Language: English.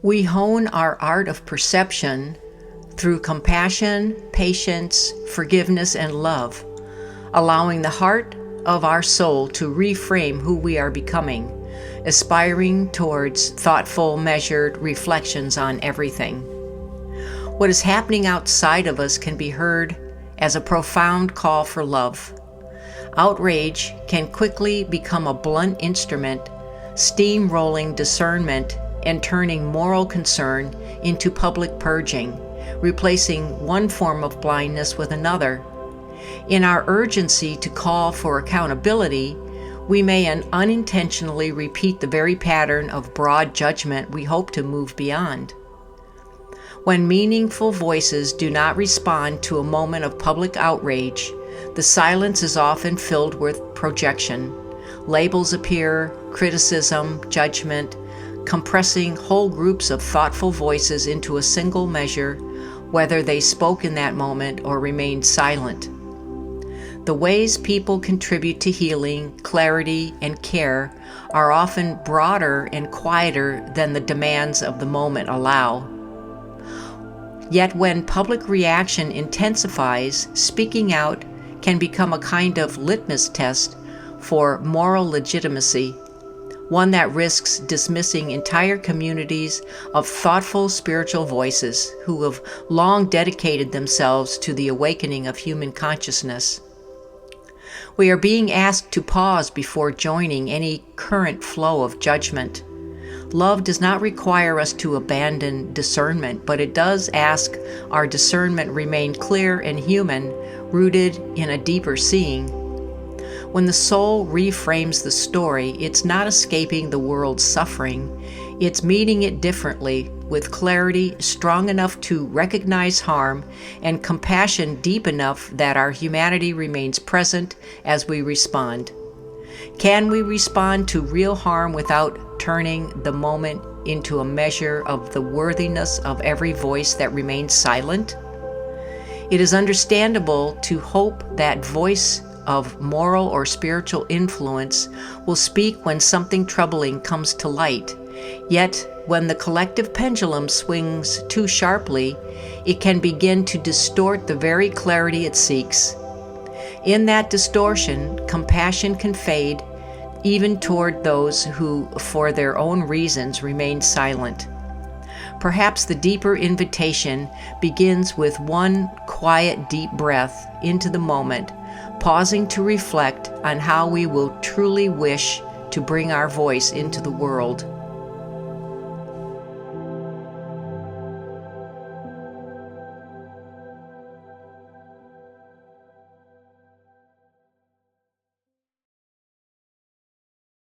We hone our art of perception through compassion, patience, forgiveness, and love, allowing the heart of our soul to reframe who we are becoming, aspiring towards thoughtful, measured reflections on everything. What is happening outside of us can be heard as a profound call for love. Outrage can quickly become a blunt instrument, steamrolling discernment and turning moral concern into public purging, replacing one form of blindness with another. In our urgency to call for accountability, we may unintentionally repeat the very pattern of broad judgment we hope to move beyond. When meaningful voices do not respond to a moment of public outrage, the silence is often filled with projection. Labels appear, criticism, judgment, compressing whole groups of thoughtful voices into a single measure, whether they spoke in that moment or remained silent. The ways people contribute to healing, clarity, and care are often broader and quieter than the demands of the moment allow. Yet when public reaction intensifies, speaking out can become a kind of litmus test for moral legitimacy, one that risks dismissing entire communities of thoughtful spiritual voices who have long dedicated themselves to the awakening of human consciousness. We are being asked to pause before joining any current flow of judgment. Love does not require us to abandon discernment, but it does ask our discernment remain clear and human, rooted in a deeper seeing. When the soul reframes the story, it's not escaping the world's suffering. It's meeting it differently, with clarity strong enough to recognize harm and compassion deep enough that our humanity remains present as we respond. Can we respond to real harm without turning the moment into a measure of the worthiness of every voice that remains silent? It is understandable to hope that voice of moral or spiritual influence will speak when something troubling comes to light. Yet, when the collective pendulum swings too sharply, it can begin to distort the very clarity it seeks. In that distortion, compassion can fade, even toward those who, for their own reasons, remain silent. Perhaps the deeper invitation begins with one quiet, deep breath into the moment, pausing to reflect on how we will truly wish to bring our voice into the world.